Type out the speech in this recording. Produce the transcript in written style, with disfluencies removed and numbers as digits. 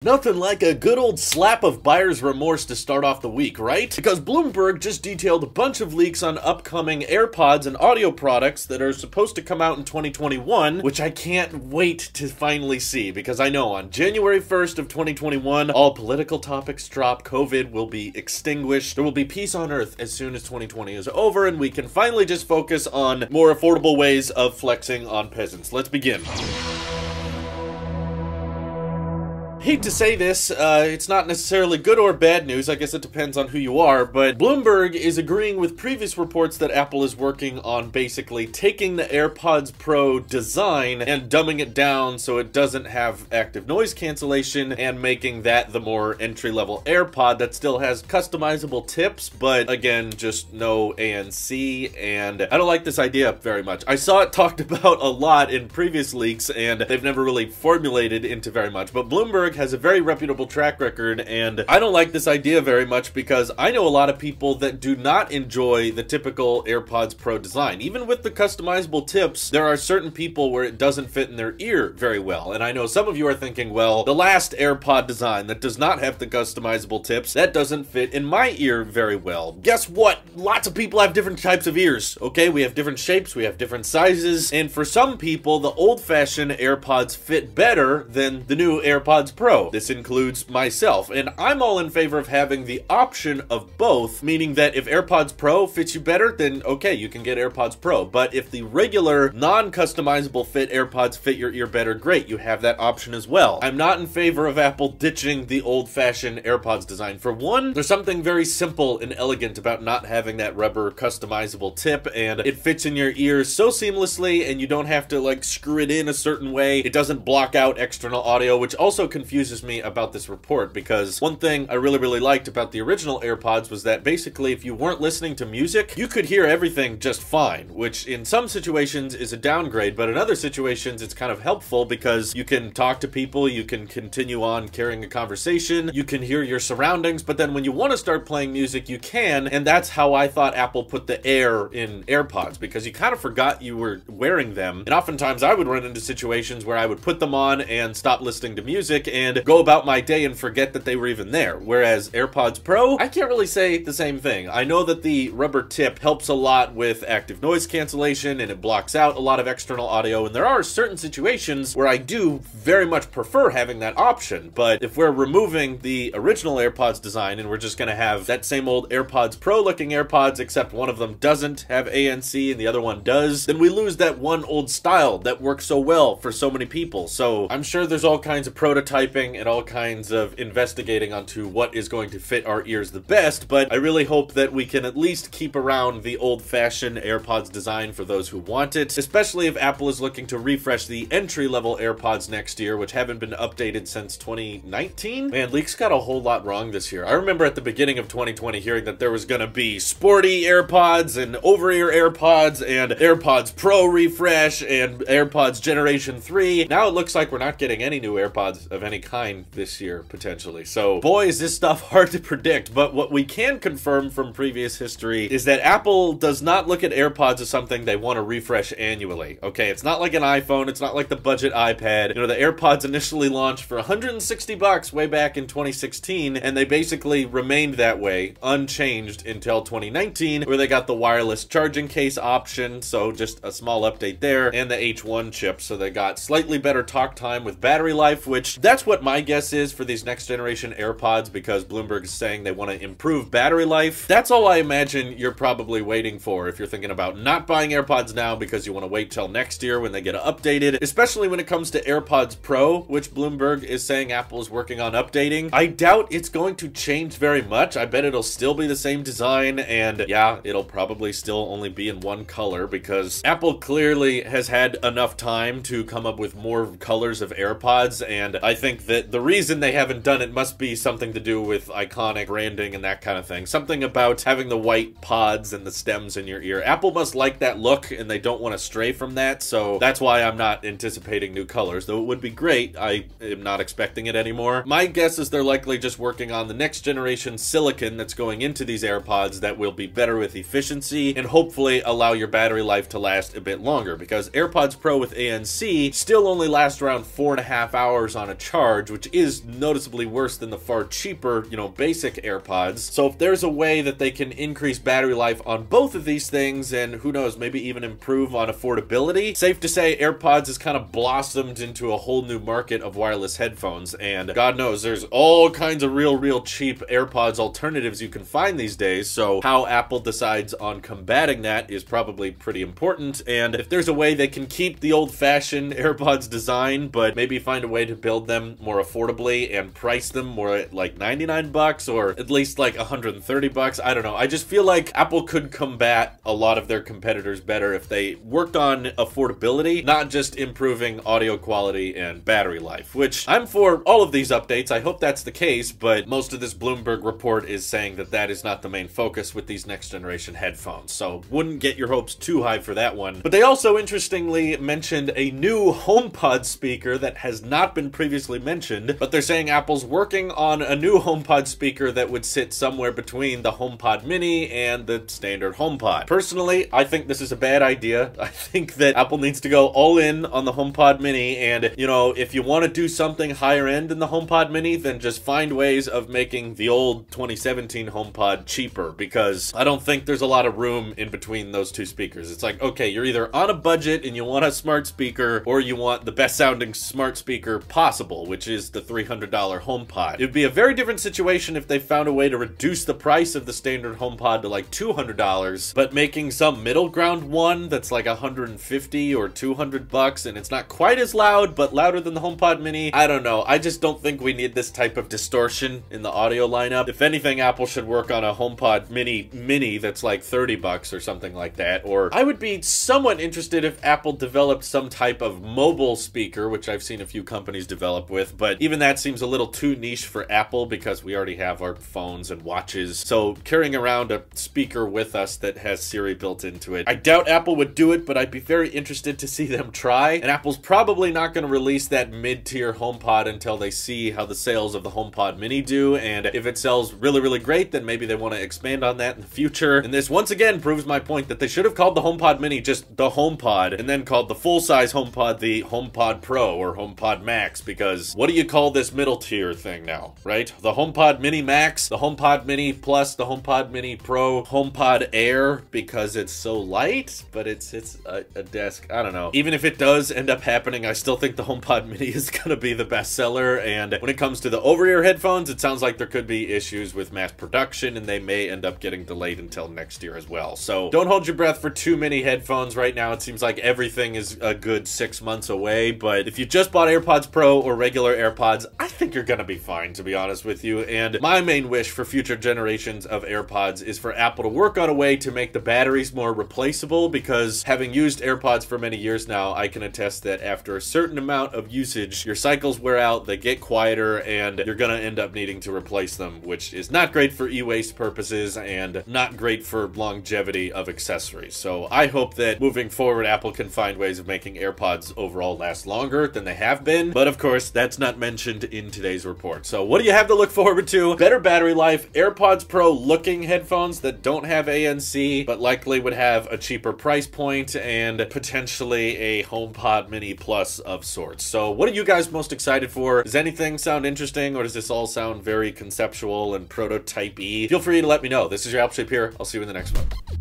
Nothing like a good old slap of buyer's remorse to start off the week, right? Because Bloomberg just detailed a bunch of leaks on upcoming AirPods and audio products that are supposed to come out in 2021, which I can't wait to finally see, because I know on January 1st of 2021, all political topics drop, COVID will be extinguished, there will be peace on earth as soon as 2020 is over, and we can finally just focus on more affordable ways of flexing on peasants. Let's begin. Hate to say this, it's not necessarily good or bad news, I guess it depends on who you are, but Bloomberg is agreeing with previous reports that Apple is working on basically taking the AirPods Pro design and dumbing it down so it doesn't have active noise cancellation and making that the more entry-level AirPod that still has customizable tips, but again, just no ANC, and I don't like this idea very much. I saw it talked about a lot in previous leaks, and they've never really formulated into very much, but Bloomberg has a very reputable track record, and I don't like this idea very much because I know a lot of people that do not enjoy the typical AirPods Pro design. Even with the customizable tips, there are certain people where it doesn't fit in their ear very well, and I know some of you are thinking, well, the last AirPod design that does not have the customizable tips, that doesn't fit in my ear very well. Guess what? Lots of people have different types of ears, okay? We have different shapes, we have different sizes, and for some people, the old-fashioned AirPods fit better than the new AirPods Pro. This includes myself, and I'm all in favor of having the option of both, meaning that if AirPods Pro fits you better, then okay, you can get AirPods Pro, but if the regular non-customizable fit AirPods fit your ear better, great, you have that option as well. I'm not in favor of Apple ditching the old-fashioned AirPods design. For one, there's something very simple and elegant about not having that rubber customizable tip, and it fits in your ears so seamlessly, and you don't have to like screw it in a certain way. It doesn't block out external audio, which also confuses me about this report, because one thing I really liked about the original AirPods was that basically if you weren't listening to music, you could hear everything just fine, which in some situations is a downgrade, but in other situations it's kind of helpful because you can talk to people, you can continue on carrying a conversation, you can hear your surroundings, but then when you want to start playing music, you can, and that's how I thought Apple put the Air in AirPods, because you kind of forgot you were wearing them, and oftentimes I would run into situations where I would put them on and stop listening to music and go about my day and forget that they were even there. Whereas AirPods Pro, I can't really say the same thing. I know that the rubber tip helps a lot with active noise cancellation and it blocks out a lot of external audio, and there are certain situations where I do very much prefer having that option, but if we're removing the original AirPods design and we're just gonna have that same old AirPods Pro looking AirPods except one of them doesn't have ANC and the other one does, then we lose that one old style that works so well for so many people. So I'm sure there's all kinds of prototyping and all kinds of investigating onto what is going to fit our ears the best, but I really hope that we can at least keep around the old-fashioned AirPods design for those who want it, especially if Apple is looking to refresh the entry-level AirPods next year, which haven't been updated since 2019. Man, leaks got a whole lot wrong this year. I remember at the beginning of 2020 hearing that there was gonna be sporty AirPods and over-ear AirPods and AirPods Pro refresh and AirPods Generation 3. Now it looks like we're not getting any new AirPods of any kind this year, potentially. So, boy, is this stuff hard to predict, but what we can confirm from previous history is that Apple does not look at AirPods as something they want to refresh annually. Okay, it's not like an iPhone, it's not like the budget iPad. You know, the AirPods initially launched for $160 way back in 2016, and they basically remained that way, unchanged until 2019, where they got the wireless charging case option, so just a small update there, and the H1 chip, so they got slightly better talk time with battery life, which that's what my guess is for these next generation AirPods, because Bloomberg is saying they want to improve battery life. That's all I imagine you're probably waiting for if you're thinking about not buying AirPods now because you want to wait till next year when they get updated, especially when it comes to AirPods Pro, which Bloomberg is saying Apple is working on updating. I doubt it's going to change very much. I bet it'll still be the same design, and yeah, it'll probably still only be in one color because Apple clearly has had enough time to come up with more colors of AirPods, and I think that the reason they haven't done it must be something to do with iconic branding and that kind of thing. Something about having the white pods and the stems in your ear. Apple must like that look and they don't want to stray from that, so that's why I'm not anticipating new colors, though it would be great. I am not expecting it anymore. My guess is they're likely just working on the next generation silicon that's going into these AirPods that will be better with efficiency and hopefully allow your battery life to last a bit longer, because AirPods Pro with ANC still only last around 4.5 hours on a charge charge, which is noticeably worse than the far cheaper, you know, basic AirPods. So if there's a way that they can increase battery life on both of these things, and who knows, maybe even improve on affordability, safe to say AirPods has kind of blossomed into a whole new market of wireless headphones, and God knows there's all kinds of real cheap AirPods alternatives you can find these days. So how Apple decides on combating that is probably pretty important, and if there's a way they can keep the old-fashioned AirPods design, but maybe find a way to build them more affordably and price them more at like 99 bucks or at least like 130 bucks, I don't know. I just feel like Apple could combat a lot of their competitors better if they worked on affordability, not just improving audio quality and battery life, which I'm for all of these updates. I hope that's the case, but most of this Bloomberg report is saying that that is not the main focus with these next generation headphones, so wouldn't get your hopes too high for that one. But they also interestingly mentioned a new HomePod speaker that has not been previously mentioned, but they're saying Apple's working on a new HomePod speaker that would sit somewhere between the HomePod Mini and the standard HomePod. Personally, I think this is a bad idea. I think that Apple needs to go all in on the HomePod Mini, and, you know, if you want to do something higher end than the HomePod Mini, then just find ways of making the old 2017 HomePod cheaper, because I don't think there's a lot of room in between those two speakers. It's like, okay, you're either on a budget and you want a smart speaker, or you want the best sounding smart speaker possible, which is the $300 HomePod. It'd be a very different situation if they found a way to reduce the price of the standard HomePod to like $200, but making some middle ground one that's like 150 or 200 bucks, and it's not quite as loud, but louder than the HomePod Mini. I don't know. I just don't think we need this type of distortion in the audio lineup. If anything, Apple should work on a HomePod Mini that's like 30 bucks or something like that. Or I would be somewhat interested if Apple developed some type of mobile speaker, which I've seen a few companies develop with, but even that seems a little too niche for Apple because we already have our phones and watches. So carrying around a speaker with us that has Siri built into it, I doubt Apple would do it, but I'd be very interested to see them try. And Apple's probably not going to release that mid-tier HomePod until they see how the sales of the HomePod Mini do, and if it sells really great, then maybe they want to expand on that in the future. And this once again proves my point that they should have called the HomePod Mini just the HomePod, and then called the full-size HomePod the HomePod Pro or HomePod Max, because what do you call this middle tier thing now, right? The HomePod Mini Max, the HomePod Mini Plus, the HomePod Mini Pro, HomePod Air, because it's so light, but it's a desk. I don't know. Even if it does end up happening, I still think the HomePod Mini is gonna be the best seller, and when it comes to the over-ear headphones, it sounds like there could be issues with mass production, and they may end up getting delayed until next year as well. So don't hold your breath for too many headphones right now. It seems like everything is a good 6 months away, but if you just bought AirPods Pro or regular AirPods, I think you're gonna be fine, to be honest with you. And my main wish for future generations of AirPods is for Apple to work on a way to make the batteries more replaceable, because having used AirPods for many years now, I can attest that after a certain amount of usage, your cycles wear out, they get quieter, and you're gonna end up needing to replace them, which is not great for e-waste purposes and not great for longevity of accessories. So I hope that moving forward, Apple can find ways of making AirPods overall last longer than they have been. But of course, that's not mentioned in today's report. So what do you have to look forward to? Better battery life, AirPods Pro looking headphones that don't have ANC, but likely would have a cheaper price point, and potentially a HomePod Mini Plus of sorts. So what are you guys most excited for? Does anything sound interesting, or does this all sound very conceptual and prototype-y? Feel free to let me know. This is your Apple Shape here. I'll see you in the next one.